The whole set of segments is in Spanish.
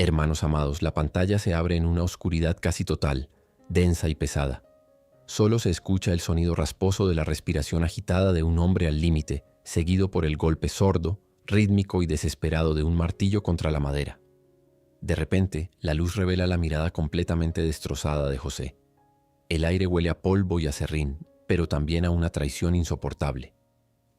Hermanos amados, la pantalla se abre en una oscuridad casi total, densa y pesada. Solo se escucha el sonido rasposo de la respiración agitada de un hombre al límite, seguido por el golpe sordo, rítmico y desesperado de un martillo contra la madera. De repente, la luz revela la mirada completamente destrozada de José. El aire huele a polvo y a serrín, pero también a una traición insoportable.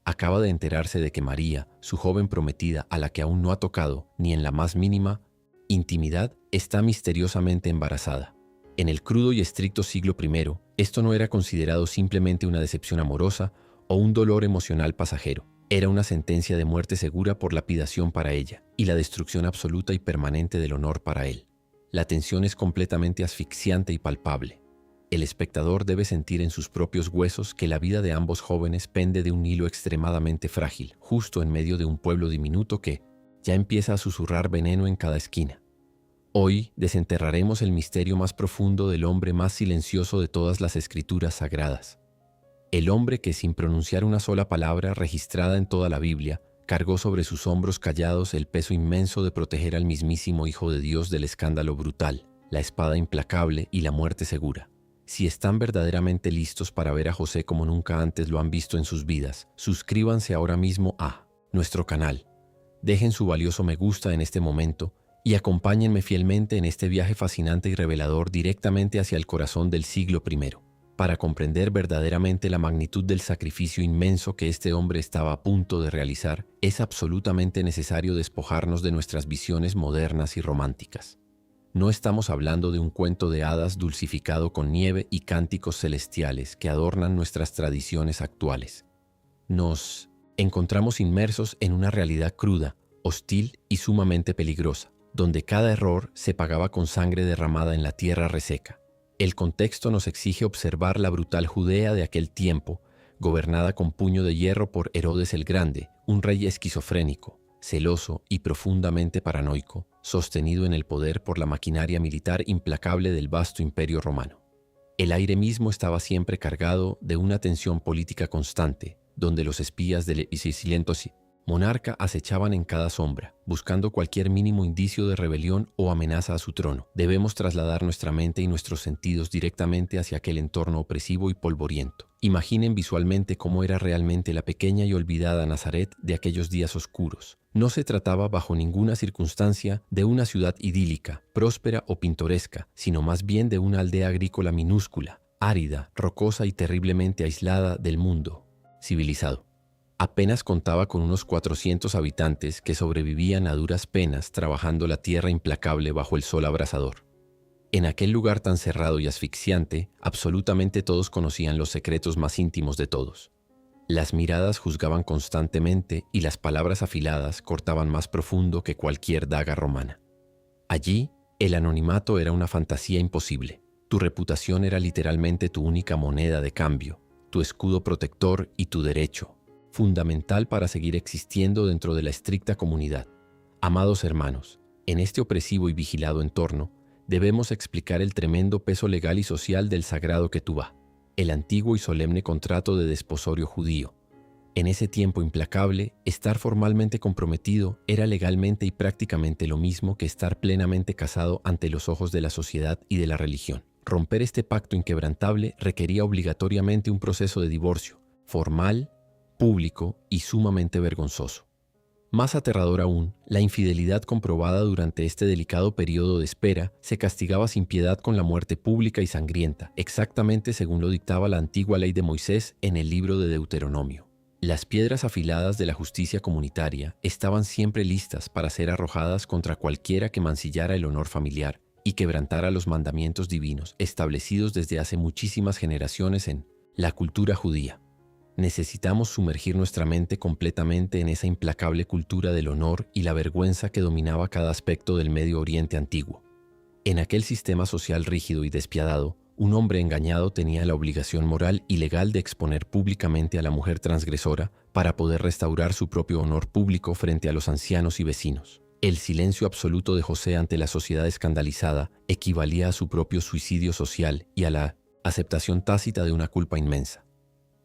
Acaba de enterarse de que María, su joven prometida, a la que aún no ha tocado, ni en la más mínima intimidad, está misteriosamente embarazada. En el crudo y estricto siglo I, esto no era considerado simplemente una decepción amorosa o un dolor emocional pasajero. Era una sentencia de muerte segura por lapidación para ella y la destrucción absoluta y permanente del honor para él. La tensión es completamente asfixiante y palpable. El espectador debe sentir en sus propios huesos que la vida de ambos jóvenes pende de un hilo extremadamente frágil, justo en medio de un pueblo diminuto que ya empieza a susurrar veneno en cada esquina. Hoy desenterraremos el misterio más profundo del hombre más silencioso de todas las escrituras sagradas. El hombre que, sin pronunciar una sola palabra registrada en toda la Biblia, cargó sobre sus hombros callados el peso inmenso de proteger al mismísimo Hijo de Dios del escándalo brutal, la espada implacable y la muerte segura. Si están verdaderamente listos para ver a José como nunca antes lo han visto en sus vidas, suscríbanse ahora mismo a nuestro canal. Dejen su valioso me gusta en este momento y acompáñenme fielmente en este viaje fascinante y revelador directamente hacia el corazón del siglo I. Para comprender verdaderamente la magnitud del sacrificio inmenso que este hombre estaba a punto de realizar, es absolutamente necesario despojarnos de nuestras visiones modernas y románticas. No estamos hablando de un cuento de hadas dulcificado con nieve y cánticos celestiales que adornan nuestras tradiciones actuales. Nos encontramos inmersos en una realidad cruda, hostil y sumamente peligrosa, donde cada error se pagaba con sangre derramada en la tierra reseca. El contexto nos exige observar la brutal Judea de aquel tiempo, gobernada con puño de hierro por Herodes el Grande, un rey esquizofrénico, celoso y profundamente paranoico, sostenido en el poder por la maquinaria militar implacable del vasto imperio romano. El aire mismo estaba siempre cargado de una tensión política constante, donde los espías del monarca acechaban en cada sombra, buscando cualquier mínimo indicio de rebelión o amenaza a su trono. Debemos trasladar nuestra mente y nuestros sentidos directamente hacia aquel entorno opresivo y polvoriento. Imaginen visualmente cómo era realmente la pequeña y olvidada Nazaret de aquellos días oscuros. No se trataba bajo ninguna circunstancia de una ciudad idílica, próspera o pintoresca, sino más bien de una aldea agrícola minúscula, árida, rocosa y terriblemente aislada del mundo civilizado. Apenas contaba con unos 400 habitantes que sobrevivían a duras penas trabajando la tierra implacable bajo el sol abrasador. En aquel lugar tan cerrado y asfixiante, absolutamente todos conocían los secretos más íntimos de todos. Las miradas juzgaban constantemente y las palabras afiladas cortaban más profundo que cualquier daga romana. Allí, el anonimato era una fantasía imposible. Tu reputación era literalmente tu única moneda de cambio, tu escudo protector y tu derecho, fundamental para seguir existiendo dentro de la estricta comunidad. Amados hermanos, en este opresivo y vigilado entorno, debemos explicar el tremendo peso legal y social del sagrado Ketubá, el antiguo y solemne contrato de desposorio judío. En ese tiempo implacable, estar formalmente comprometido era legalmente y prácticamente lo mismo que estar plenamente casado ante los ojos de la sociedad y de la religión. Romper este pacto inquebrantable requería obligatoriamente un proceso de divorcio, formal, público y sumamente vergonzoso. Más aterrador aún, la infidelidad comprobada durante este delicado periodo de espera se castigaba sin piedad con la muerte pública y sangrienta, exactamente según lo dictaba la antigua ley de Moisés en el libro de Deuteronomio. Las piedras afiladas de la justicia comunitaria estaban siempre listas para ser arrojadas contra cualquiera que mancillara el honor familiar y quebrantara los mandamientos divinos establecidos desde hace muchísimas generaciones en la cultura judía. Necesitamos sumergir nuestra mente completamente en esa implacable cultura del honor y la vergüenza que dominaba cada aspecto del Medio Oriente antiguo. En aquel sistema social rígido y despiadado, un hombre engañado tenía la obligación moral y legal de exponer públicamente a la mujer transgresora para poder restaurar su propio honor público frente a los ancianos y vecinos. El silencio absoluto de José ante la sociedad escandalizada equivalía a su propio suicidio social y a la aceptación tácita de una culpa inmensa.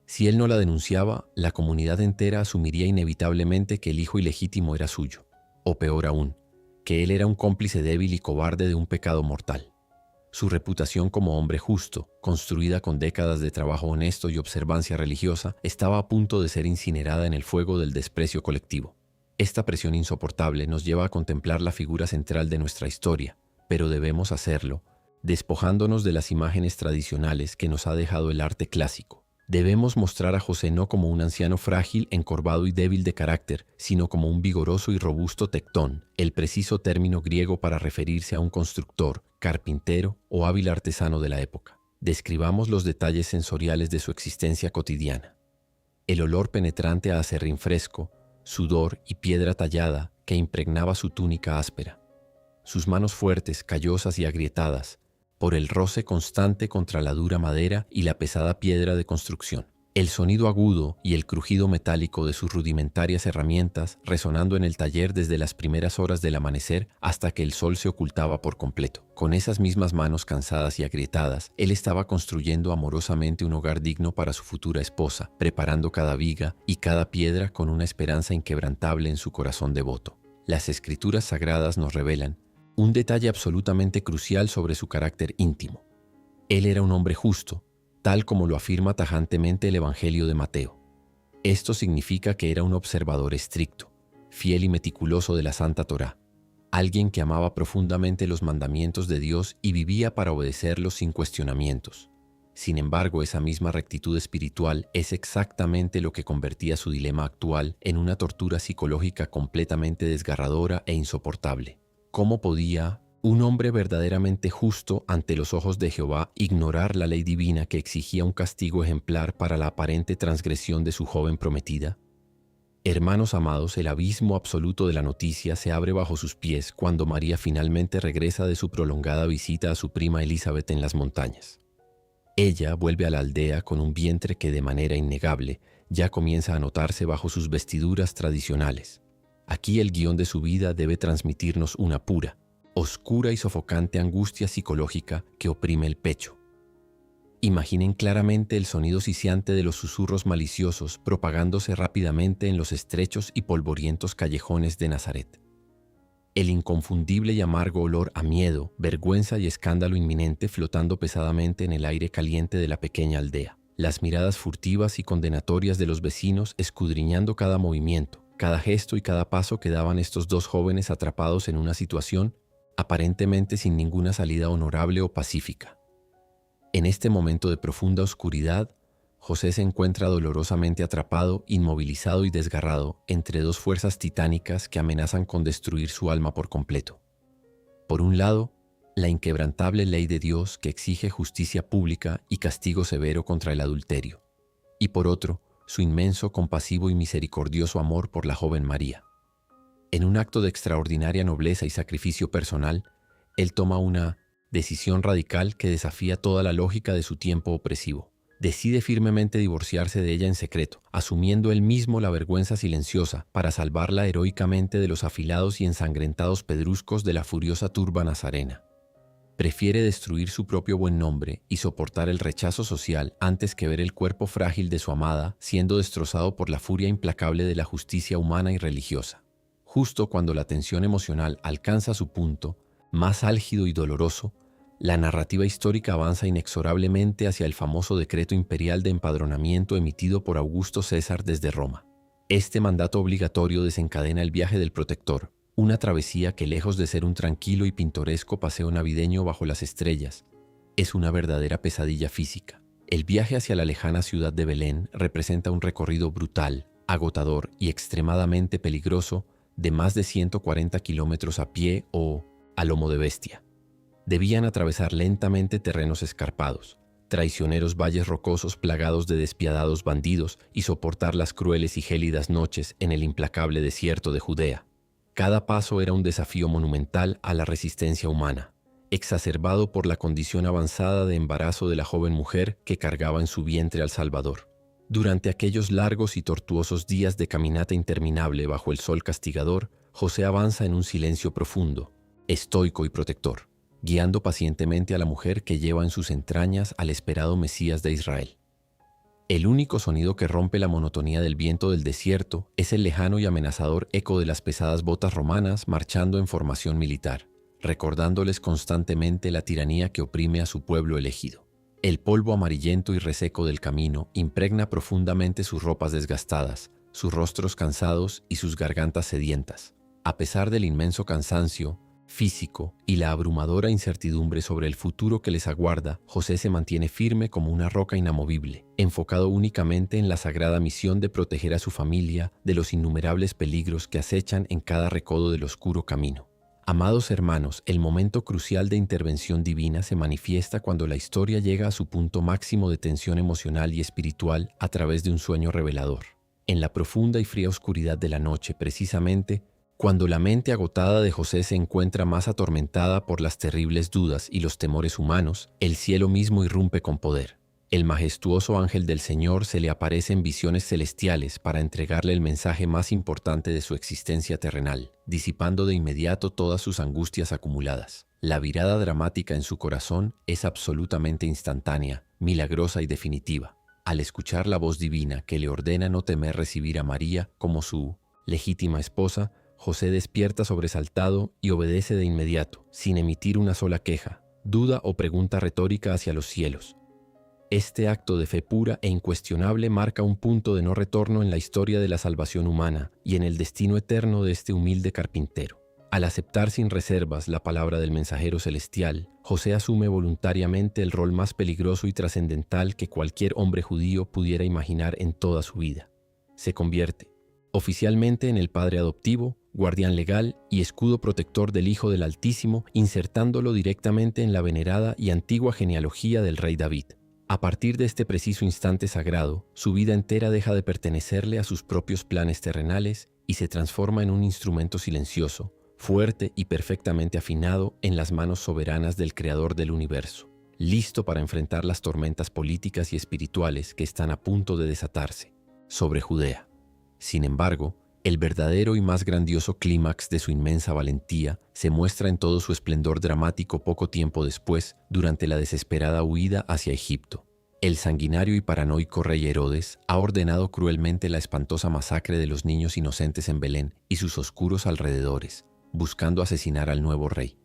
Si él no la denunciaba, la comunidad entera asumiría inevitablemente que el hijo ilegítimo era suyo. O peor aún, que él era un cómplice débil y cobarde de un pecado mortal. Su reputación como hombre justo, construida con décadas de trabajo honesto y observancia religiosa, estaba a punto de ser incinerada en el fuego del desprecio colectivo. Esta presión insoportable nos lleva a contemplar la figura central de nuestra historia, pero debemos hacerlo despojándonos de las imágenes tradicionales que nos ha dejado el arte clásico. Debemos mostrar a José no como un anciano frágil, encorvado y débil de carácter, sino como un vigoroso y robusto tectón, el preciso término griego para referirse a un constructor, carpintero o hábil artesano de la época. Describamos los detalles sensoriales de su existencia cotidiana. El olor penetrante a acerrín fresco, sudor y piedra tallada que impregnaba su túnica áspera. Sus manos fuertes, callosas y agrietadas, por el roce constante contra la dura madera y la pesada piedra de construcción. El sonido agudo y el crujido metálico de sus rudimentarias herramientas resonando en el taller desde las primeras horas del amanecer hasta que el sol se ocultaba por completo. Con esas mismas manos cansadas y agrietadas, él estaba construyendo amorosamente un hogar digno para su futura esposa, preparando cada viga y cada piedra con una esperanza inquebrantable en su corazón devoto. Las escrituras sagradas nos revelan un detalle absolutamente crucial sobre su carácter íntimo. Él era un hombre justo, tal como lo afirma tajantemente el Evangelio de Mateo. Esto significa que era un observador estricto, fiel y meticuloso de la Santa Torá, alguien que amaba profundamente los mandamientos de Dios y vivía para obedecerlos sin cuestionamientos. Sin embargo, esa misma rectitud espiritual es exactamente lo que convertía su dilema actual en una tortura psicológica completamente desgarradora e insoportable. ¿Cómo podía un hombre verdaderamente justo ante los ojos de Jehová ignorar la ley divina que exigía un castigo ejemplar para la aparente transgresión de su joven prometida? Hermanos amados, el abismo absoluto de la noticia se abre bajo sus pies cuando María finalmente regresa de su prolongada visita a su prima Elizabeth en las montañas. Ella vuelve a la aldea con un vientre que de manera innegable ya comienza a notarse bajo sus vestiduras tradicionales. Aquí el guión de su vida debe transmitirnos una pura, oscura y sofocante angustia psicológica que oprime el pecho. Imaginen claramente el sonido siseante de los susurros maliciosos propagándose rápidamente en los estrechos y polvorientos callejones de Nazaret. El inconfundible y amargo olor a miedo, vergüenza y escándalo inminente flotando pesadamente en el aire caliente de la pequeña aldea. Las miradas furtivas y condenatorias de los vecinos escudriñando cada movimiento, cada gesto y cada paso que daban estos dos jóvenes atrapados en una situación aparentemente sin ninguna salida honorable o pacífica. En este momento de profunda oscuridad, José se encuentra dolorosamente atrapado, inmovilizado y desgarrado entre dos fuerzas titánicas que amenazan con destruir su alma por completo. Por un lado, la inquebrantable ley de Dios que exige justicia pública y castigo severo contra el adulterio, y por otro, su inmenso, compasivo y misericordioso amor por la joven María. En un acto de extraordinaria nobleza y sacrificio personal, él toma una decisión radical que desafía toda la lógica de su tiempo opresivo. Decide firmemente divorciarse de ella en secreto, asumiendo él mismo la vergüenza silenciosa para salvarla heroicamente de los afilados y ensangrentados pedruscos de la furiosa turba nazarena. Prefiere destruir su propio buen nombre y soportar el rechazo social antes que ver el cuerpo frágil de su amada siendo destrozado por la furia implacable de la justicia humana y religiosa. Justo cuando la tensión emocional alcanza su punto más álgido y doloroso, la narrativa histórica avanza inexorablemente hacia el famoso decreto imperial de empadronamiento emitido por Augusto César desde Roma. Este mandato obligatorio desencadena el viaje del protector, una travesía que, lejos de ser un tranquilo y pintoresco paseo navideño bajo las estrellas, es una verdadera pesadilla física. El viaje hacia la lejana ciudad de Belén representa un recorrido brutal, agotador y extremadamente peligroso de más de 140 kilómetros a pie o a lomo de bestia. Debían atravesar lentamente terrenos escarpados, traicioneros valles rocosos plagados de despiadados bandidos y soportar las crueles y gélidas noches en el implacable desierto de Judea. Cada paso era un desafío monumental a la resistencia humana, exacerbado por la condición avanzada de embarazo de la joven mujer que cargaba en su vientre al Salvador. Durante aquellos largos y tortuosos días de caminata interminable bajo el sol castigador, José avanza en un silencio profundo, estoico y protector, guiando pacientemente a la mujer que lleva en sus entrañas al esperado Mesías de Israel. El único sonido que rompe la monotonía del viento del desierto es el lejano y amenazador eco de las pesadas botas romanas marchando en formación militar, recordándoles constantemente la tiranía que oprime a su pueblo elegido. El polvo amarillento y reseco del camino impregna profundamente sus ropas desgastadas, sus rostros cansados y sus gargantas sedientas. A pesar del inmenso cansancio físico y la abrumadora incertidumbre sobre el futuro que les aguarda, José se mantiene firme como una roca inamovible, enfocado únicamente en la sagrada misión de proteger a su familia de los innumerables peligros que acechan en cada recodo del oscuro camino. Amados hermanos, el momento crucial de intervención divina se manifiesta cuando la historia llega a su punto máximo de tensión emocional y espiritual a través de un sueño revelador. En la profunda y fría oscuridad de la noche, precisamente, cuando la mente agotada de José se encuentra más atormentada por las terribles dudas y los temores humanos, el cielo mismo irrumpe con poder. El majestuoso ángel del Señor se le aparece en visiones celestiales para entregarle el mensaje más importante de su existencia terrenal, disipando de inmediato todas sus angustias acumuladas. La virada dramática en su corazón es absolutamente instantánea, milagrosa y definitiva. Al escuchar la voz divina que le ordena no temer recibir a María como su legítima esposa, José despierta sobresaltado y obedece de inmediato, sin emitir una sola queja, duda o pregunta retórica hacia los cielos. Este acto de fe pura e incuestionable marca un punto de no retorno en la historia de la salvación humana y en el destino eterno de este humilde carpintero. Al aceptar sin reservas la palabra del mensajero celestial, José asume voluntariamente el rol más peligroso y trascendental que cualquier hombre judío pudiera imaginar en toda su vida. Se convierte oficialmente en el padre adoptivo, guardián legal y escudo protector del Hijo del Altísimo, insertándolo directamente en la venerada y antigua genealogía del rey David. A partir de este preciso instante sagrado, su vida entera deja de pertenecerle a sus propios planes terrenales y se transforma en un instrumento silencioso, fuerte y perfectamente afinado en las manos soberanas del Creador del universo, listo para enfrentar las tormentas políticas y espirituales que están a punto de desatarse sobre Judea. Sin embargo, el verdadero y más grandioso clímax de su inmensa valentía se muestra en todo su esplendor dramático poco tiempo después, durante la desesperada huida hacia Egipto. El sanguinario y paranoico rey Herodes ha ordenado cruelmente la espantosa masacre de los niños inocentes en Belén y sus oscuros alrededores, buscando asesinar al nuevo rey.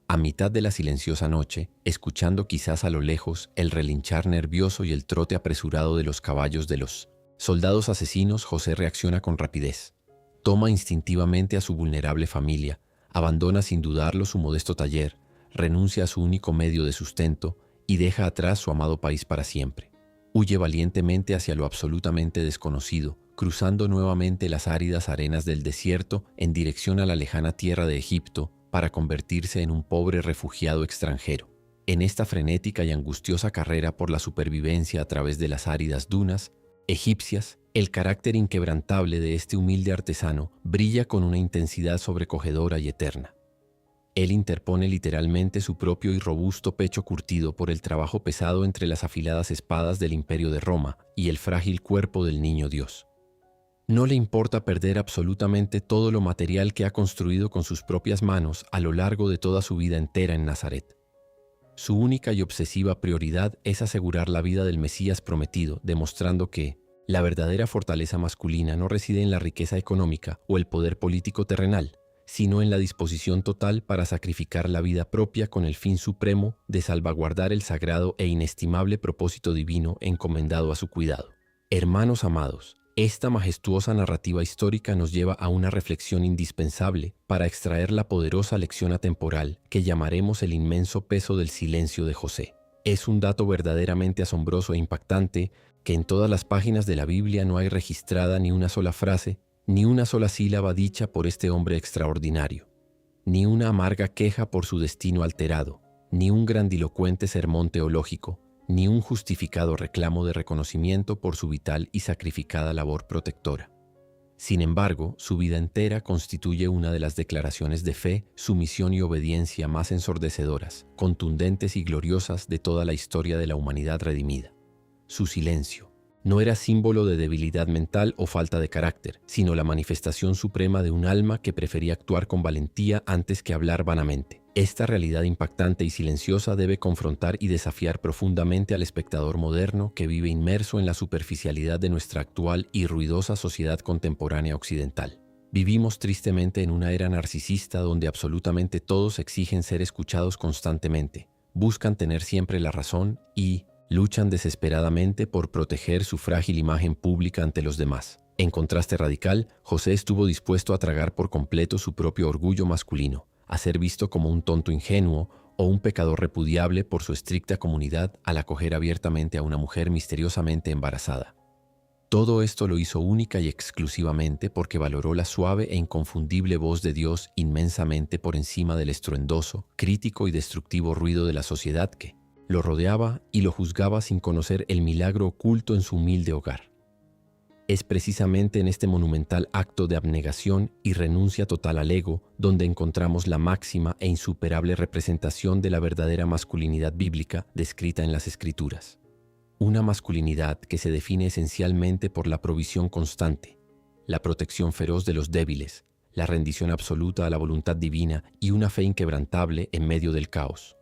A mitad de la silenciosa noche, escuchando quizás a lo lejos el relinchar nervioso y el trote apresurado de los caballos de los soldados asesinos, José reacciona con rapidez. Toma instintivamente a su vulnerable familia, abandona sin dudarlo su modesto taller, renuncia a su único medio de sustento y deja atrás su amado país para siempre. Huye valientemente hacia lo absolutamente desconocido, cruzando nuevamente las áridas arenas del desierto en dirección a la lejana tierra de Egipto para convertirse en un pobre refugiado extranjero. En esta frenética y angustiosa carrera por la supervivencia a través de las áridas dunas egipcias, el carácter inquebrantable de este humilde artesano brilla con una intensidad sobrecogedora y eterna. Él interpone literalmente su propio y robusto pecho curtido por el trabajo pesado entre las afiladas espadas del Imperio de Roma y el frágil cuerpo del Niño Dios. No le importa perder absolutamente todo lo material que ha construido con sus propias manos a lo largo de toda su vida entera en Nazaret. Su única y obsesiva prioridad es asegurar la vida del Mesías prometido, demostrando que la verdadera fortaleza masculina no reside en la riqueza económica o el poder político terrenal, sino en la disposición total para sacrificar la vida propia con el fin supremo de salvaguardar el sagrado e inestimable propósito divino encomendado a su cuidado. Hermanos amados, esta majestuosa narrativa histórica nos lleva a una reflexión indispensable para extraer la poderosa lección atemporal que llamaremos el inmenso peso del silencio de José. Es un dato verdaderamente asombroso e impactante que en todas las páginas de la Biblia no hay registrada ni una sola frase, ni una sola sílaba dicha por este hombre extraordinario, ni una amarga queja por su destino alterado, ni un grandilocuente sermón teológico, ni un justificado reclamo de reconocimiento por su vital y sacrificada labor protectora. Sin embargo, su vida entera constituye una de las declaraciones de fe, sumisión y obediencia más ensordecedoras, contundentes y gloriosas de toda la historia de la humanidad redimida. Su silencio no era símbolo de debilidad mental o falta de carácter, sino la manifestación suprema de un alma que prefería actuar con valentía antes que hablar vanamente. Esta realidad impactante y silenciosa debe confrontar y desafiar profundamente al espectador moderno que vive inmerso en la superficialidad de nuestra actual y ruidosa sociedad contemporánea occidental. Vivimos tristemente en una era narcisista donde absolutamente todos exigen ser escuchados constantemente, buscan tener siempre la razón y luchan desesperadamente por proteger su frágil imagen pública ante los demás. En contraste radical, José estuvo dispuesto a tragar por completo su propio orgullo masculino, a ser visto como un tonto ingenuo o un pecador repudiable por su estricta comunidad al acoger abiertamente a una mujer misteriosamente embarazada. Todo esto lo hizo única y exclusivamente porque valoró la suave e inconfundible voz de Dios inmensamente por encima del estruendoso, crítico y destructivo ruido de la sociedad que lo rodeaba y lo juzgaba sin conocer el milagro oculto en su humilde hogar. Es precisamente en este monumental acto de abnegación y renuncia total al ego donde encontramos la máxima e insuperable representación de la verdadera masculinidad bíblica descrita en las Escrituras. Una masculinidad que se define esencialmente por la provisión constante, la protección feroz de los débiles, la rendición absoluta a la voluntad divina y una fe inquebrantable en medio del caos.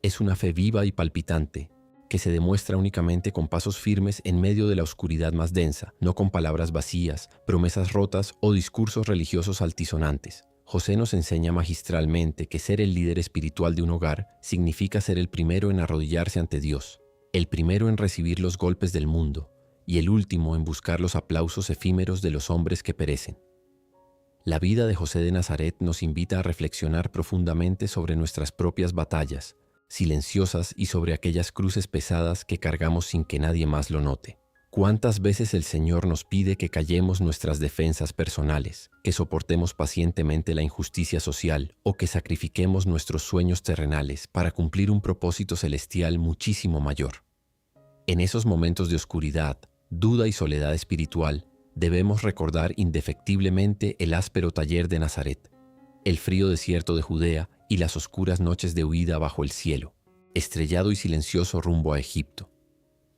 Es una fe viva y palpitante, que se demuestra únicamente con pasos firmes en medio de la oscuridad más densa, no con palabras vacías, promesas rotas o discursos religiosos altisonantes. José nos enseña magistralmente que ser el líder espiritual de un hogar significa ser el primero en arrodillarse ante Dios, el primero en recibir los golpes del mundo y el último en buscar los aplausos efímeros de los hombres que perecen. La vida de José de Nazaret nos invita a reflexionar profundamente sobre nuestras propias batallas, silenciosas y sobre aquellas cruces pesadas que cargamos sin que nadie más lo note. ¿Cuántas veces el Señor nos pide que callemos nuestras defensas personales, que soportemos pacientemente la injusticia social o que sacrifiquemos nuestros sueños terrenales para cumplir un propósito celestial muchísimo mayor? En esos momentos de oscuridad, duda y soledad espiritual, debemos recordar indefectiblemente el áspero taller de Nazaret, el frío desierto de Judea y las oscuras noches de huida bajo el cielo, estrellado y silencioso rumbo a Egipto.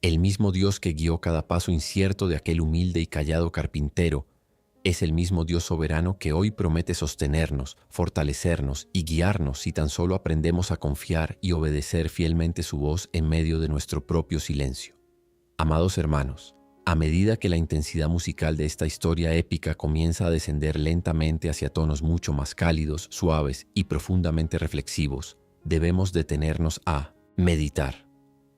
El mismo Dios que guió cada paso incierto de aquel humilde y callado carpintero es el mismo Dios soberano que hoy promete sostenernos, fortalecernos y guiarnos si tan solo aprendemos a confiar y obedecer fielmente su voz en medio de nuestro propio silencio. Amados hermanos, a medida que la intensidad musical de esta historia épica comienza a descender lentamente hacia tonos mucho más cálidos, suaves y profundamente reflexivos, debemos detenernos a meditar.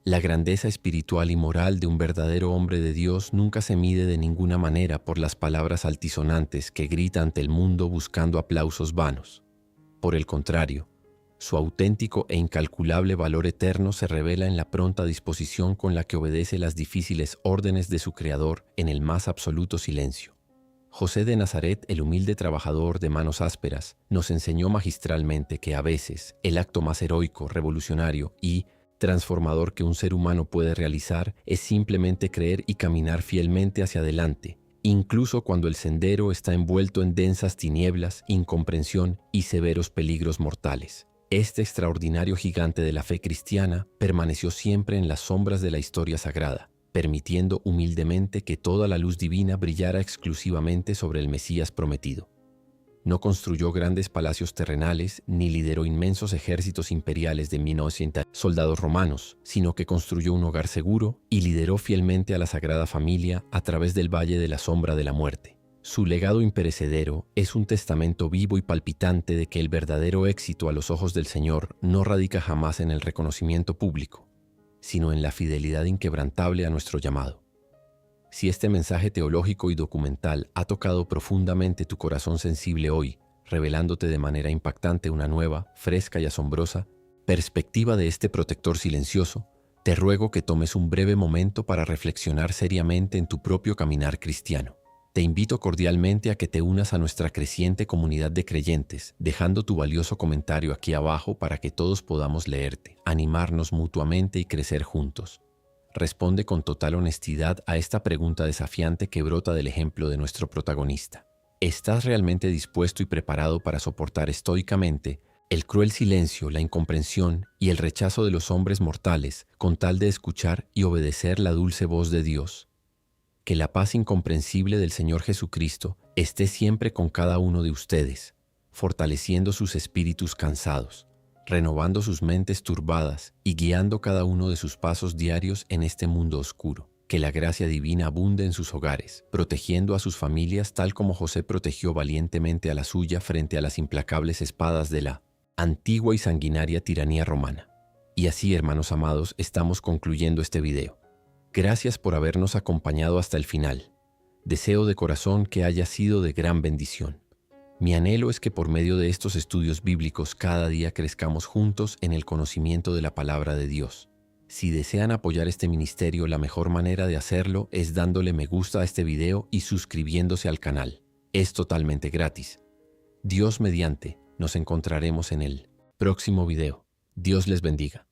La grandeza espiritual y moral de un verdadero hombre de Dios nunca se mide de ninguna manera por las palabras altisonantes que grita ante el mundo buscando aplausos vanos. Por el contrario, su auténtico e incalculable valor eterno se revela en la pronta disposición con la que obedece las difíciles órdenes de su Creador en el más absoluto silencio. José de Nazaret, el humilde trabajador de manos ásperas, nos enseñó magistralmente que a veces el acto más heroico, revolucionario y transformador que un ser humano puede realizar es simplemente creer y caminar fielmente hacia adelante, incluso cuando el sendero está envuelto en densas tinieblas, incomprensión y severos peligros mortales. Este extraordinario gigante de la fe cristiana permaneció siempre en las sombras de la historia sagrada, permitiendo humildemente que toda la luz divina brillara exclusivamente sobre el Mesías prometido. No construyó grandes palacios terrenales ni lideró inmensos ejércitos imperiales de 1900 soldados romanos, sino que construyó un hogar seguro y lideró fielmente a la Sagrada Familia a través del Valle de la Sombra de la Muerte. Su legado imperecedero es un testamento vivo y palpitante de que el verdadero éxito a los ojos del Señor no radica jamás en el reconocimiento público, sino en la fidelidad inquebrantable a nuestro llamado. Si este mensaje teológico y documental ha tocado profundamente tu corazón sensible hoy, revelándote de manera impactante una nueva, fresca y asombrosa perspectiva de este protector silencioso, te ruego que tomes un breve momento para reflexionar seriamente en tu propio caminar cristiano. Te invito cordialmente a que te unas a nuestra creciente comunidad de creyentes, dejando tu valioso comentario aquí abajo para que todos podamos leerte, animarnos mutuamente y crecer juntos. Responde con total honestidad a esta pregunta desafiante que brota del ejemplo de nuestro protagonista. ¿Estás realmente dispuesto y preparado para soportar estoicamente el cruel silencio, la incomprensión y el rechazo de los hombres mortales con tal de escuchar y obedecer la dulce voz de Dios? Que la paz incomprensible del Señor Jesucristo esté siempre con cada uno de ustedes, fortaleciendo sus espíritus cansados, renovando sus mentes turbadas y guiando cada uno de sus pasos diarios en este mundo oscuro. Que la gracia divina abunde en sus hogares, protegiendo a sus familias tal como José protegió valientemente a la suya frente a las implacables espadas de la antigua y sanguinaria tiranía romana. Y así, hermanos amados, estamos concluyendo este video. Gracias por habernos acompañado hasta el final. Deseo de corazón que haya sido de gran bendición. Mi anhelo es que por medio de estos estudios bíblicos cada día crezcamos juntos en el conocimiento de la palabra de Dios. Si desean apoyar este ministerio, la mejor manera de hacerlo es dándole me gusta a este video y suscribiéndose al canal. Es totalmente gratis. Dios mediante, nos encontraremos en el próximo video. Dios les bendiga.